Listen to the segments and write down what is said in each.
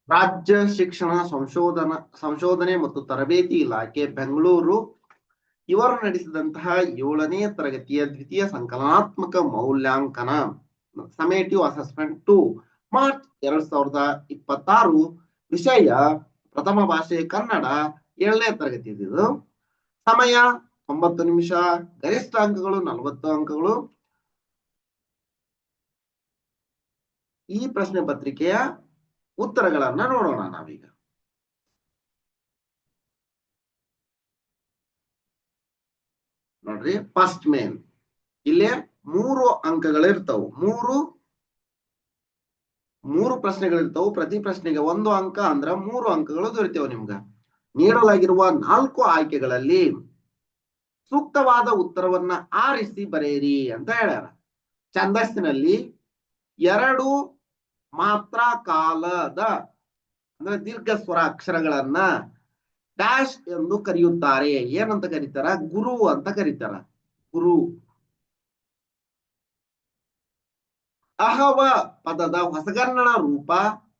ರಾಜ್ಯ ಶಿಕ್ಷಣ ಸಂಶೋಧನೆ ಮತ್ತು ತರಬೇತಿ ಇಲಾಖೆ ಬೆಂಗಳೂರು ಇವರು ನಡೆಸಿದಂತಹ 7ನೇ ತರಗತಿಯ ದ್ವಿತೀಯ ಸಂಕಲನಾತ್ಮಕ ಮೌಲ್ಯಾಂಕನ ಸಮೇಟಿವ್ ಅಸೆಸ್ಮೆಂಟ್ 2 ಮಾರ್ಚ್ 2026 ವಿಷಯ ಪ್ರಥಮ ಭಾಷೆ ಕನ್ನಡ 7ನೇ ತರಗತಿ ಇದು. ಸಮಯ 90 ನಿಮಿಷ, ಗರಿಷ್ಠ ಅಂಕಗಳು 40 ಅಂಕಗಳು. ಈ ಪ್ರಶ್ನೆ ಪತ್ರಿಕೆಯ ಉತ್ತರಗಳನ್ನ ನೋಡೋಣ ನಾವೀಗ. ನೋಡ್ರಿ, ಫಸ್ಟ್ ಮೇನ್ ಇಲ್ಲಿ 3 ಅಂಕಗಳಿರ್ತಾವು. ಮೂರು ಪ್ರಶ್ನೆಗಳಿರ್ತಾವು. ಪ್ರತಿ ಪ್ರಶ್ನೆಗೆ 1 ಅಂಕ ಅಂದ್ರ 3 ಅಂಕಗಳು ದೊರೆತೇವೆ ನಿಮ್ಗ. ನೀಡಲಾಗಿರುವ 4 ಆಯ್ಕೆಗಳಲ್ಲಿ ಸೂಕ್ತವಾದ ಉತ್ತರವನ್ನ ಆರಿಸಿ ಬರೆಯಿರಿ ಅಂತ ಹೇಳ್ಯಾರ. ಛಂದಸ್ಸಿನಲ್ಲಿ 2 ಮಾತ್ರ ಕಾಲದ ಅಂದ್ರೆ ದೀರ್ಘ ಸ್ವರ ಅಕ್ಷರಗಳನ್ನ ಡ್ಯಾಶ್ ಎಂದು ಕರೆಯುತ್ತಾರೆ. ಏನಂತ ಕರೀತಾರ? ಗುರು ಅಂತ ಕರೀತಾರ. ಗುರು. ಅಹವ ಪದದ ಹೊಸಗನ್ನಡ ರೂಪ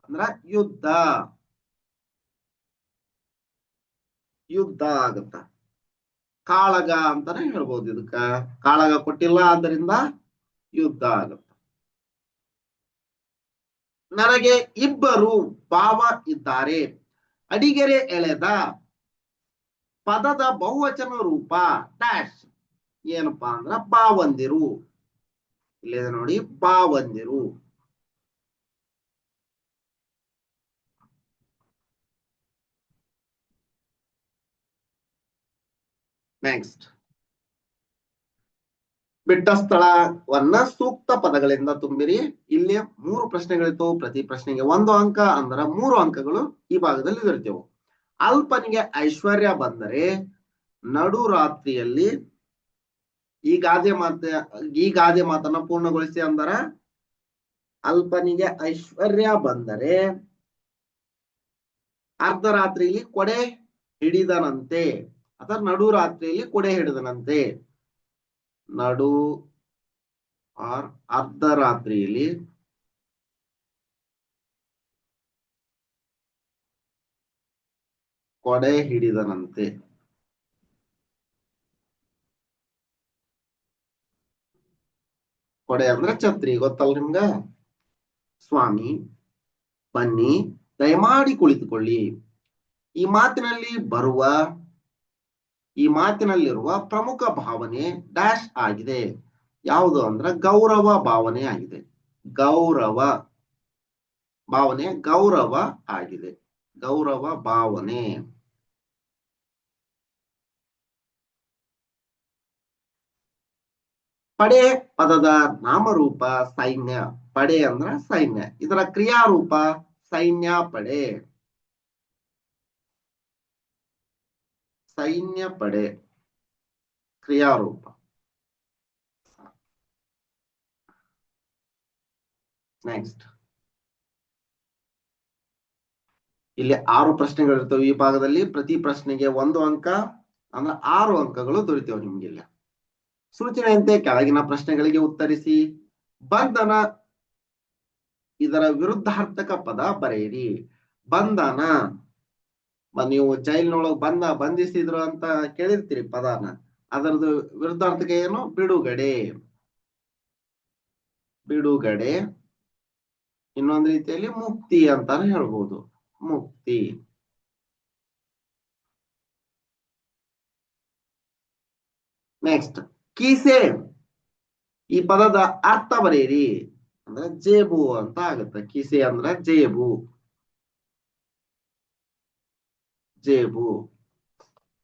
ಅಂದ್ರ ಯುದ್ಧ. ಯುದ್ಧ ಆಗತ್ತ. ಕಾಳಗ ಅಂತಾನೆ ಹೇಳ್ಬೋದು ಇದಕ್ಕ. ಕಾಳಗ ಕೊಟ್ಟಿಲ್ಲ, ಆದ್ದರಿಂದ ಯುದ್ಧ ಆಗತ್ತ. ನನಗೆ 2 ಭಾವ ಇದ್ದಾರೆ. ಅಡಿಗೆರೆ ಎಳೆದ ಪದದ ಬಹುವಚನ ರೂಪ ಡ್ಯಾಶ್ ಏನಪ್ಪಾ ಅಂದ್ರ ಭಾವಂದಿರು. ಇಲ್ಲಿದೆ ನೋಡಿ, ಭಾವಂದಿರು. ನೆಕ್ಸ್ಟ್, ಬಿಟ್ಟ ಸ್ಥಳವನ್ನ ಸೂಕ್ತ ಪದಗಳಿಂದ ತುಂಬಿರಿ. ಇಲ್ಲಿ 3 ಪ್ರಶ್ನೆಗಳಿತ್ತು. ಪ್ರತಿ ಪ್ರಶ್ನೆಗೆ 1 ಅಂಕ ಅಂದ್ರ 3 ಅಂಕಗಳು ಈ ಭಾಗದಲ್ಲಿ ದೊರೆತೇವು. ಅಲ್ಪನಿಗೆ ಐಶ್ವರ್ಯ ಬಂದರೆ ನಡು ರಾತ್ರಿಯಲ್ಲಿ ಈ ಗಾದೆ ಮಾತನ್ನ ಪೂರ್ಣಗೊಳಿಸಿ ಅಂದರ ಅಲ್ಪನಿಗೆ ಐಶ್ವರ್ಯ ಬಂದರೆ ಅರ್ಧರಾತ್ರಿಯಲ್ಲಿ ಕೊಡೆ ಹಿಡಿದನಂತೆ ಅಥವಾ ನಡು ರಾತ್ರಿಯಲ್ಲಿ ಕೊಡೆ ಹಿಡಿದನಂತೆ. ನಡು ಅರ್ಧರಾತ್ರಿಯಲ್ಲಿ ಕೊಡೆ ಹಿಡಿದನಂತೆ. ಕೊಡೆ ಅಂದ್ರೆ ಛತ್ರಿ, ಗೊತ್ತಲ್ಲ ನಿಮ್ಗ? ಸ್ವಾಮಿ ಬನ್ನಿ, ದಯಮಾಡಿ ಕುಳಿತುಕೊಳ್ಳಿ. ಈ ಮಾತಿನಲ್ಲಿರುವ ಪ್ರಮುಖ ಭಾವನೆ ಡ್ಯಾಶ್ ಆಗಿದೆ. ಯಾವುದು ಅಂದ್ರ ಗೌರವ ಭಾವನೆ ಆಗಿದೆ. ಗೌರವ ಆಗಿದೆ. ಗೌರವ ಭಾವನೆ. ಪಡೆ ಪದದ ನಾಮರೂಪ ಸೈನ್ಯ. ಪಡೆ ಅಂದ್ರ ಸೈನ್ಯ. ಇದರ ಕ್ರಿಯಾರೂಪ ಸೈನ್ಯ ಪಡೆ. ಸೈನ್ಯ ಪಡೆ ಕ್ರಿಯಾರೂಪ. ನೆಕ್ಸ್ಟ್, ಇಲ್ಲಿ 6 ಪ್ರಶ್ನೆಗಳಿರ್ತವೆ ಈ ಭಾಗದಲ್ಲಿ. ಪ್ರತಿ ಪ್ರಶ್ನೆಗೆ 1 ಅಂಕ ಅಂದ್ರೆ 6 ಅಂಕಗಳು ದೊರೆತೇವೆ ನಿಮ್ಗಿಲ್ಲ. ಸೂಚನೆಯಂತೆ ಕೆಳಗಿನ ಪ್ರಶ್ನೆಗಳಿಗೆ ಉತ್ತರಿಸಿ. ಬಂಧನ ಇದರ ವಿರುದ್ಧಾರ್ಥಕ ಪದ ಬರೆಯಿರಿ. ಬಂಧನ, ನೀವು ಜೈಲಿನೊಳಗೆ ಬಂಧಿಸಿದ್ರು ಅಂತ ಕೇಳಿರ್ತೀರಿ ಪದನ. ಅದರದ್ದು ವಿರುದ್ಧಾರ್ಥಕ ಏನು? ಬಿಡುಗಡೆ. ಬಿಡುಗಡೆ. ಇನ್ನೊಂದು ರೀತಿಯಲ್ಲಿ ಮುಕ್ತಿ ಅಂತಾನೆ ಹೇಳ್ಬೋದು. ಮುಕ್ತಿ. ನೆಕ್ಸ್ಟ್, ಕೀಸೆ ಈ ಪದದ ಅರ್ಥ ಬರೆಯಿರಿ. ಅಂದ್ರೆ ಜೇಬು ಅಂತ ಆಗುತ್ತೆ. ಕೀಸೆ ಅಂದ್ರೆ ಜೇಬು.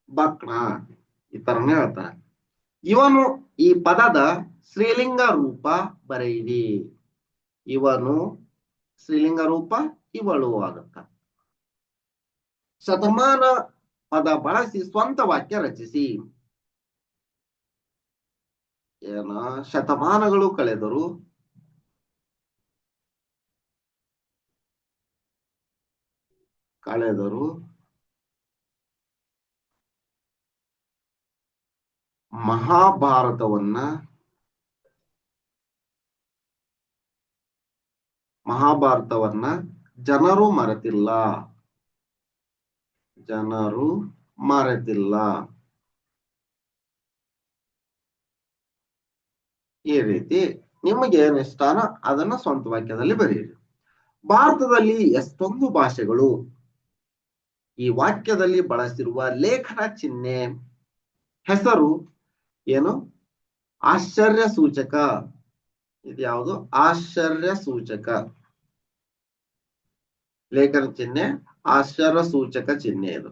ಬಕ್ಣ ಈ ತರನೇ ಹೇಳ್ತಾರೆ. ಇವನು ಈ ಪದದ ಸ್ತ್ರೀಲಿಂಗ ರೂಪ ಬರೆಯಿರಿ. ಇವನು ಸ್ತ್ರೀಲಿಂಗ ರೂಪ, ಇವಳು ಆಗುತ್ತ. ಶತಮಾನ ಪದ ಬಳಸಿ ಸ್ವಂತ ವಾಕ್ಯ ರಚಿಸಿ. ಏನ? ಶತಮಾನಗಳು ಕಳೆದರು ಮಹಾಭಾರತವನ್ನ ಜನರು ಮರೆತಿಲ್ಲ. ಜನರು ಮರೆತಿಲ್ಲ. ಈ ರೀತಿ ನಿಮಗೆ ಏನ್ ಇಷ್ಟನೋ ಅದನ್ನ ಸ್ವಂತ ವಾಕ್ಯದಲ್ಲಿ ಬರೆಯಿರಿ. ಭಾರತದಲ್ಲಿ ಎಷ್ಟೊಂದು ಭಾಷೆಗಳು. ಈ ವಾಕ್ಯದಲ್ಲಿ ಬಳಸಿರುವ ಲೇಖನ ಚಿಹ್ನೆ ಹೆಸರು ಏನು? ಆಶ್ಚರ್ಯ ಸೂಚಕ. ಇದು ಯಾವುದು? ಆಶ್ಚರ್ಯ ಸೂಚಕ. ಲೇಖನ ಚಿಹ್ನೆ ಆಶ್ಚರ್ಯ ಸೂಚಕ ಚಿಹ್ನೆ. ಇದು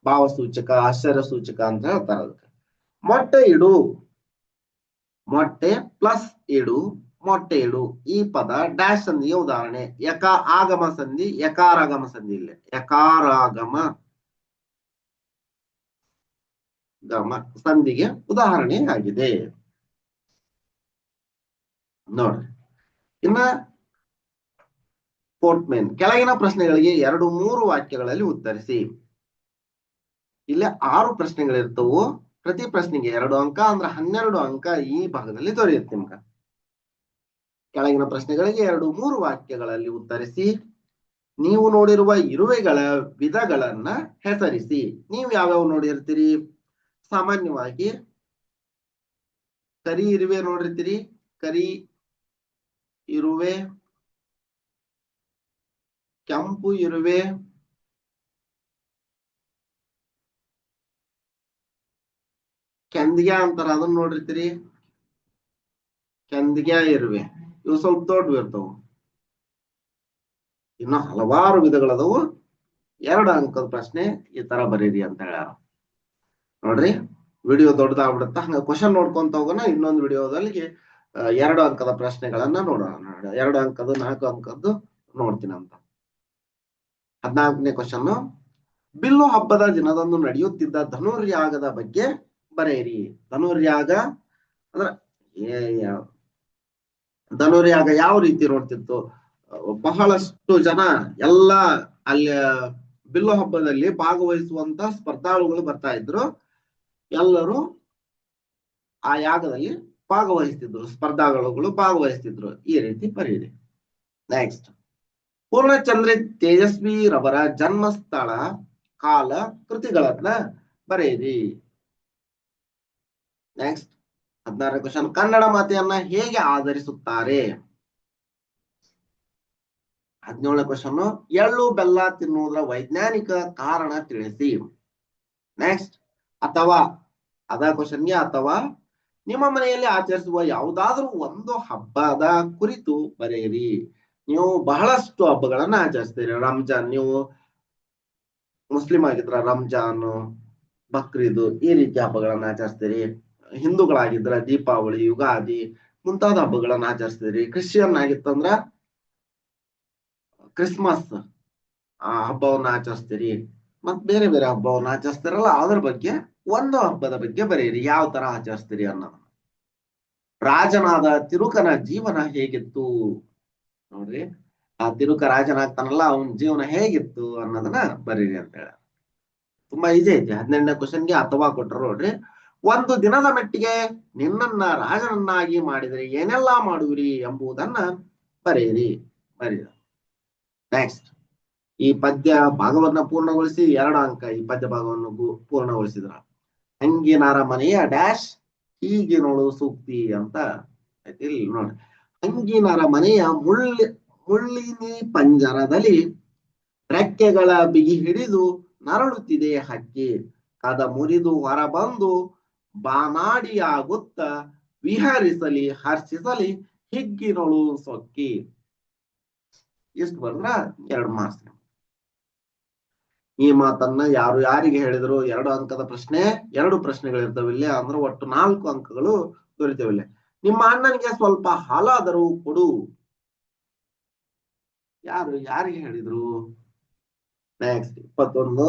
ಭಾವಸೂಚಕ, ಆಶ್ಚರ್ಯ ಸೂಚಕ ಅಂತ ಹೇಳ್ತಾರೆ ಅದಕ್ಕೆ. ಮೊಟ್ಟೆ ಇಡು. ಮೊಟ್ಟೆ ಪ್ಲಸ್ ಇಡು, ಮೊಟ್ಟೆ ಇಡು. ಈ ಪದ ಡ್ಯಾಶ್ ಸಂಧಿಗೆ ಉದಾಹರಣೆ. ಆಗಮ ಸಂಧಿ, ಯಕಾರಾಗಮ ಸಂಧಿ. ಇಲ್ಲ, ಯಕಾರಾಗಮ ಸಂಧಿಗೆ ಉದಾಹರಣೆ ಆಗಿದೆ ನೋಡ್ರಿ. ಇನ್ನ ಫೋರ್ಟ್ಮೇನ್ ಕೆಳಗಿನ ಪ್ರಶ್ನೆಗಳಿಗೆ 2-3 ವಾಕ್ಯಗಳಲ್ಲಿ ಉತ್ತರಿಸಿ. ಇಲ್ಲಿ 6 ಪ್ರಶ್ನೆಗಳಿರ್ತವು. ಪ್ರತಿ ಪ್ರಶ್ನೆಗೆ 2 ಅಂಕ, ಅಂದ್ರೆ 12 ಅಂಕ ಈ ಭಾಗದಲ್ಲಿ ದೊರೆಯುತ್ತೆ ನಿಮ್ಗ. ಕೆಳಗಿನ ಪ್ರಶ್ನೆಗಳಿಗೆ 2-3 ವಾಕ್ಯಗಳಲ್ಲಿ ಉತ್ತರಿಸಿ. ನೀವು ನೋಡಿರುವ ಇರುವೆಗಳ ವಿಧಗಳನ್ನ ಹೆಸರಿಸಿ. ನೀವು ಯಾವ್ಯಾವ ನೋಡಿರ್ತೀರಿ? ಸಾಮಾನ್ಯವಾಗಿ ಕರಿ ಇರುವೆ ನೋಡಿರ್ತೀರಿ. ಕರಿ ಇರುವೆ, ಕೆಂಪು ಇರುವೆ, ಕೆಂದಿಗೆ ಅಂತಾರ, ಅದನ್ನ ನೋಡಿರ್ತೀರಿ. ಕೆಂದಿಗೆ ಇರುವೆ ಇವು ಸ್ವಲ್ಪ ದೊಡ್ಡ ಇರ್ತಾವ. ಇನ್ನು ಹಲವಾರು ವಿಧಗಳದವು. 2 ಅಂಕದ ಪ್ರಶ್ನೆ ಈ ತರ ಬರೀರಿ ಅಂತ ಹೇಳ್ಯಾರ ನೋಡ್ರಿ. ವಿಡಿಯೋ ದೊಡ್ಡದಾಗ್ಬಿಡುತ್ತ, ಹಂಗ ಕ್ವಶನ್ ನೋಡ್ಕೊಂತ ಹೋಗೋಣ. ಇನ್ನೊಂದು ವಿಡಿಯೋದಲ್ಲಿ 2 ಅಂಕದ ಪ್ರಶ್ನೆಗಳನ್ನ ನೋಡೋಣ. 2 ಅಂಕದ್ದು 4 ಅಂಕದ್ದು ನೋಡ್ತೀನಿ ಅಂತ. 14ನೇ ಕ್ವಶನ್. ಬಿಲ್ಲು ಹಬ್ಬದ ದಿನದಂದು ನಡೆಯುತ್ತಿದ್ದ ಧನುರ್ಯಾಗದ ಬಗ್ಗೆ ಬರೆಯಿರಿ. ಧನುರ್ಯಾಗ ಅಂದ್ರ ಧನುರ್ಯಾಗ ಯಾವ ರೀತಿ ನೋಡ್ತಿತ್ತು? ಬಹಳಷ್ಟು ಜನ ಎಲ್ಲ ಅಲ್ಲಿ ಬಿಲ್ಲು ಹಬ್ಬದಲ್ಲಿ ಭಾಗವಹಿಸುವಂತ ಸ್ಪರ್ಧಾಳುಗಳು ಬರ್ತಾ ಇದ್ರು. ಎಲ್ಲರೂ ಆ ಯಾಗದಲ್ಲಿ ಭಾಗವಹಿಸ್ತಿದ್ರು, ಸ್ಪರ್ಧಾಳುಗಳು ಭಾಗವಹಿಸ್ತಿದ್ರು. ಈ ರೀತಿ ಬರೀರಿ. ನೆಕ್ಸ್ಟ್, ಪೂರ್ಣಚಂದ್ರ ತೇಜಸ್ವಿ ರವರ ಜನ್ಮಸ್ಥಳ, ಕಾಲ, ಕೃತಿಗಳನ್ನ ಬರೆಯಿರಿ. ನೆಕ್ಸ್ಟ್, 16ನೇ ಕ್ವಶನ್. ಕನ್ನಡ ಮಾತೆಯನ್ನ ಹೇಗೆ ಆಧರಿಸುತ್ತಾರೆ? 17ನೇ ಕ್ವಶನ್. ಎಳ್ಳು ಬೆಲ್ಲ ತಿನ್ನುವುದರ ವೈಜ್ಞಾನಿಕ ಕಾರಣ ತಿಳಿಸಿ. ನೆಕ್ಸ್ಟ್, ಅಥವಾ ಅದ ಕ್ವಶನ್ಗೆ ಅಥವಾ ನಿಮ್ಮ ಮನೆಯಲ್ಲಿ ಆಚರಿಸುವ ಯಾವುದಾದ್ರೂ ಒಂದು ಹಬ್ಬದ ಕುರಿತು ಬರೆಯಿರಿ. ನೀವು ಬಹಳಷ್ಟು ಹಬ್ಬಗಳನ್ನ ಆಚರಿಸ್ತೀರಿ. ರಂಜಾನ್, ನೀವು ಮುಸ್ಲಿಂ ಆಗಿದ್ರ ರಂಜಾನ್, ಬಕ್ರೀದ್ ಈ ರೀತಿ ಹಬ್ಬಗಳನ್ನ ಆಚರಿಸ್ತೀರಿ. ಹಿಂದೂಗಳಾಗಿದ್ರ ದೀಪಾವಳಿ, ಯುಗಾದಿ ಮುಂತಾದ ಹಬ್ಬಗಳನ್ನ ಆಚರಿಸ್ತೀರಿ. ಕ್ರಿಶ್ಚಿಯನ್ ಆಗಿತ್ತಂದ್ರ ಕ್ರಿಸ್ಮಸ್ ಆ ಹಬ್ಬವನ್ನ ಆಚರಿಸ್ತೀರಿ. ಮತ್ ಬೇರೆ ಬೇರೆ ಹಬ್ಬವನ್ನ ಆಚರಿಸ್ತಾರಲ್ಲ, ಅದ್ರ ಬಗ್ಗೆ ಒಂದು ಹಬ್ಬದ ಬಗ್ಗೆ ಬರೆಯಿರಿ. ಯಾವ ತರ ಆಚರಿಸ್ತೀರಿ ಅನ್ನೋದನ್ನ. ರಾಜನಾದ ತಿರುಕನ ಜೀವನ ಹೇಗಿತ್ತು? ನೋಡ್ರಿ, ಆ ತಿರುಕ ರಾಜನಾಗ್ತಾನಲ್ಲ, ಅವನ ಜೀವನ ಹೇಗಿತ್ತು ಅನ್ನೋದನ್ನ ಬರೀರಿ ಅಂತ ಹೇಳ. ತುಂಬಾ ಈಜಿ ಐತಿ. 18ನೇ ಕ್ವಶನ್ಗೆ ಅಥವಾ ಕೊಟ್ಟರು ನೋಡ್ರಿ. ಒಂದು ದಿನದ ಮೆಟ್ಟಿಗೆ ನಿನ್ನನ್ನ ರಾಜನನ್ನಾಗಿ ಮಾಡಿದರೆ ಏನೆಲ್ಲಾ ಮಾಡುವಿರಿ ಎಂಬುದನ್ನ ಬರೆಯಿರಿ. ನೆಕ್ಸ್ಟ್, ಈ ಪದ್ಯ ಭಾಗವನ್ನ ಪೂರ್ಣಗೊಳಿಸಿ 2 ಅಂಕ. ಈ ಪದ್ಯ ಭಾಗವನ್ನು ಪೂರ್ಣಗೊಳಿಸಿದ್ರ. ಹಂಗಿನಾರ ಮನೆಯ ಡ್ಯಾಶ್ ಹೀಗೆ ನೋಡು ಸೂಕ್ತಿ ಅಂತ ಐತಿ. ಇಲ್ಲಿ ನೋಡಿ, ಹಂಗಿನಾರ ಮನೆಯ ಮುಳ್ಳಿನಿ ಪಂಜರದಲ್ಲಿ ರೆಕ್ಕೆಗಳ ಬಿಗಿ ಹಿಡಿದು ನರಳುತ್ತಿದೆ ಹಕ್ಕಿ. ಕದ ಮುರಿದು ಹೊರ ಬಂದು ಬಾನಾಡಿಯಾಗುತ್ತ ವಿಹರಿಸಲಿ ಹರ್ಷಿಸಲಿ ಹಿಗ್ಗಿನೊಳು ಸೊಕ್ಕಿ. ಇಷ್ಟು ಬಂದ್ರ 2 ಮಾರ್ಕ್ಸ್. ಈ ಮಾತನ್ನ ಯಾರು ಯಾರಿಗೆ ಹೇಳಿದ್ರು? 2 ಅಂಕದ ಪ್ರಶ್ನೆ, 2 ಪ್ರಶ್ನೆಗಳಿರ್ತಾವ ಇಲ್ಲಿ. ಅಂದ್ರೆ ಒಟ್ಟು 4 ಅಂಕಗಳು ದೊರಿತಾವಿಲ್ಲ. ನಿಮ್ಮ ಅಣ್ಣನಿಗೆ ಸ್ವಲ್ಪ ಹಾಲಾದರೂ ಕೊಡು. ಯಾರು ಯಾರಿಗೆ ಹೇಳಿದ್ರು? ನೆಕ್ಸ್ಟ್, 21.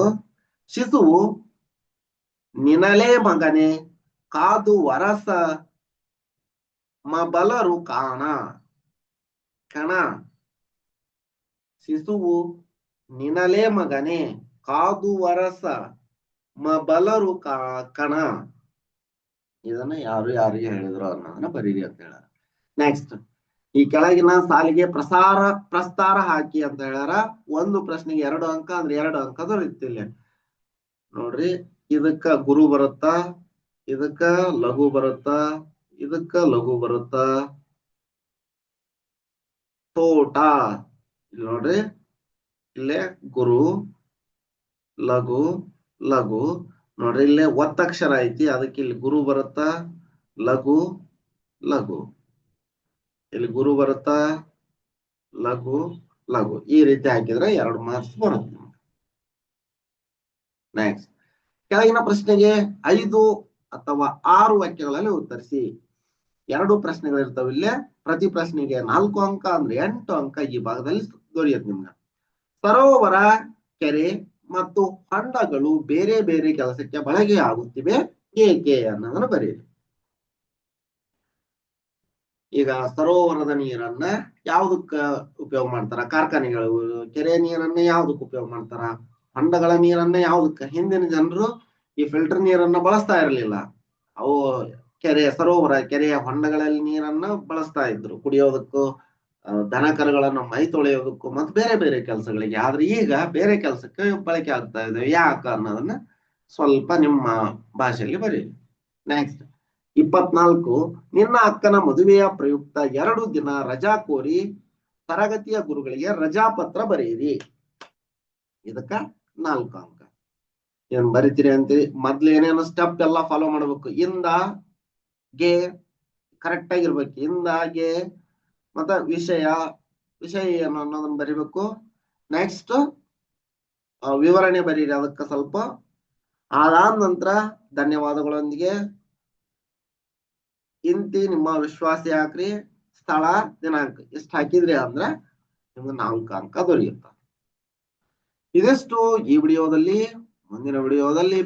ಶಿಶುವು ನಿನಲೇ ಮಗನೆ ಕಾದು ವರಸ ಮಬಲರು ಕಾಣ. ಕಣ. ಶಿಶುವು ನಿನಲೇ ಮಗನೆ ಕಾದು ವರಸ ಮಬಲರು ಕಣ. ಇದನ್ನ ಯಾರು ಯಾರಿಗೆ ಹೇಳಿದ್ರು ಅನ್ನೋದನ್ನ ಬರೀರಿ ಅಂತ ಹೇಳ. ನೆಕ್ಸ್ಟ್, ಈ ಕೆಳಗಿನ ಸಾಲಿಗೆ ಪ್ರಸ್ತಾರ ಹಾಕಿ ಅಂತ ಹೇಳ್ಯಾರ. ಒಂದು ಪ್ರಶ್ನೆಗೆ 2 ಅಂಕ ಅಂದ್ರೆ 2 ಅಂಕ ದೊರೆಯುತ್ತಿಲ್ಲ. ನೋಡ್ರಿ, ಇದಕ್ಕ ಗುರು ಬರುತ್ತಾ, ಇದಕ್ಕ ಲಘು ಬರುತ್ತಾ, ಇದಕ್ಕ ಲಘು ಬರುತ್ತಾ, ತೋಟ. ಇಲ್ಲಿ ನೋಡ್ರಿ, ಇಲ್ಲೇ ಗುರು, ಲಘು, ಲಘು. ನೋಡ್ರಿ, ಇಲ್ಲೇ ಒತ್ತಕ್ಷರ ಐತಿ, ಅದಕ್ಕೆ ಇಲ್ಲಿ ಗುರು ಬರುತ್ತಾ, ಲಘು, ಲಘು. ಇಲ್ಲಿ ಗುರು ಬರುತ್ತಾ, ಲಘು, ಲಘು. ಈ ರೀತಿ ಹಾಕಿದ್ರೆ 2 ಮಾರ್ಕ್ಸ್ ಬರುತ್ತೆ. ನೆಕ್ಸ್ಟ್, ಕೆಳಗಿನ ಪ್ರಶ್ನೆಗೆ 5 ಅಥವಾ 6 ವಾಕ್ಯಗಳಲ್ಲಿ ಉತ್ತರಿಸಿ. 2 ಪ್ರಶ್ನೆಗಳಿರ್ತಾವ ಇಲ್ಲೇ. ಪ್ರತಿ ಪ್ರಶ್ನೆಗೆ 4 ಅಂಕ ಅಂದ್ರೆ 8 ಅಂಕ ಈ ಭಾಗದಲ್ಲಿ ದೊರೆಯುತ್ತೆ ನಿಮ್ಗೆ. ಸರೋವರ, ಕೆರೆ ಮತ್ತು ಹೊಂಡಗಳು ಬೇರೆ ಬೇರೆ ಕೆಲಸಕ್ಕೆ ಬಳಕೆ ಆಗುತ್ತಿವೆ, ಏಕೆ ಅನ್ನೋದನ್ನು ಬರೆಯಿರಿ. ಈಗ ಸರೋವರದ ನೀರನ್ನ ಯಾವ್ದಕ್ಕ ಉಪಯೋಗ ಮಾಡ್ತಾರ? ಕಾರ್ಖಾನೆಗಳು. ಕೆರೆ ನೀರನ್ನ ಯಾವ್ದಕ್ ಉಪಯೋಗ ಮಾಡ್ತಾರ? ಹೊಂಡಗಳ ನೀರನ್ನ ಯಾವ್ದಕ್ಕ? ಹಿಂದಿನ ಜನರು ಈ ಫಿಲ್ಟರ್ ನೀರನ್ನ ಬಳಸ್ತಾ ಇರಲಿಲ್ಲ. ಅವು ಸರೋವರ, ಕೆರೆಯ ಹೊಂಡಗಳಲ್ಲಿ ನೀರನ್ನ ಬಳಸ್ತಾ ಇದ್ರು ಕುಡಿಯೋದಕ್ಕೂ, ದನ ಕರುಗಳನ್ನು ಮೈ ತೊಳೆಯೋದಕ್ಕೂ ಮತ್ತು ಬೇರೆ ಬೇರೆ ಕೆಲಸಗಳಿಗೆ. ಆದ್ರೆ ಈಗ ಬೇರೆ ಕೆಲಸಕ್ಕೆ ಬಳಕೆ ಆಗ್ತಾ ಇದೆ. ಯಾಕ ಅನ್ನೋದನ್ನ ಸ್ವಲ್ಪ ನಿಮ್ಮ ಭಾಷೆಯಲ್ಲಿ ಬರೀರಿ. ನೆಕ್ಸ್ಟ್, 24, ನಿನ್ನ ಅಕ್ಕನ ಮದುವೆಯ ಪ್ರಯುಕ್ತ 2 ದಿನ ರಜಾ ಕೋರಿ ತರಗತಿಯ ಗುರುಗಳಿಗೆ ರಜಾ ಪತ್ರ ಬರೆಯಿರಿ. ಇದಕ್ಕ 4 ಅಂಕ. ಏನ್ ಬರಿತೀರಿ ಅಂತೀರಿ? ಮೊದ್ಲು ಏನೇನು ಸ್ಟೆಪ್ ಎಲ್ಲ ಫಾಲೋ ಮಾಡ್ಬೇಕು. ಇಂದ ಗೆ ಕರೆಕ್ಟ್ ಆಗಿರ್ಬೇಕು. ಇಂದ ಗೆ ಮತ್ತ ವಿಷಯ ಏನು ಅನ್ನೋದನ್ನ ಬರಿಬೇಕು. ನೆಕ್ಸ್ಟ್ ವಿವರಣೆ ಬರೀರಿ ಅದಕ್ಕ ಸ್ವಲ್ಪ. ಅದಾದ ನಂತರ ಧನ್ಯವಾದಗಳೊಂದಿಗೆ ಇಂತಿ ನಿಮ್ಮ ವಿಶ್ವಾಸಿ ಹಾಕ್ರಿ, ಸ್ಥಳ, ದಿನಾಂಕ ಇಷ್ಟ ಹಾಕಿದ್ರಿ ಅಂದ್ರ ನಿಮ್ಗೆ 4 ಅಂಕ ದೊರೆಯುತ್ತ. ಇದಿಷ್ಟು ಈ ವಿಡಿಯೋದಲ್ಲಿ. ಮುಂದಿನ ವಿಡಿಯೋದಲ್ಲಿ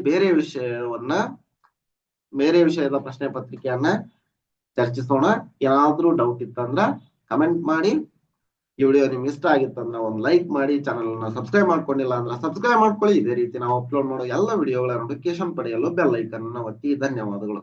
ಬೇರೆ ವಿಷಯದ ಪ್ರಶ್ನೆ ಪತ್ರಿಕೆಯನ್ನ ಚರ್ಚಿಸೋಣ. ಏನಾದ್ರೂ ಡೌಟ್ ಇತ್ತಂದ್ರ ಕಮೆಂಟ್ ಮಾಡಿ. ಈ ವಿಡಿಯೋ ನಿಮ್ಗೆ ಇಷ್ಟ ಆಗಿತ್ತಂದ್ರ ಒಂದು ಲೈಕ್ ಮಾಡಿ. ಚಾನಲ್ ಅನ್ನ ಸಬ್ಸ್ಕ್ರೈಬ್ ಮಾಡ್ಕೊಂಡಿಲ್ಲ ಅಂದ್ರೆ ಸಬ್ಸ್ಕ್ರೈಬ್ ಮಾಡ್ಕೊಳ್ಳಿ. ಇದೇ ರೀತಿ ನಾವು ಅಪ್ಲೋಡ್ ಮಾಡೋ ಎಲ್ಲ ವಿಡಿಯೋಗಳ ನೋಟಿಫಿಕೇಶನ್ ಪಡೆಯಲು ಬೆಲ್ ಐಕನ್ ಅನ್ನು ಒತ್ತಿ. ಧನ್ಯವಾದಗಳು.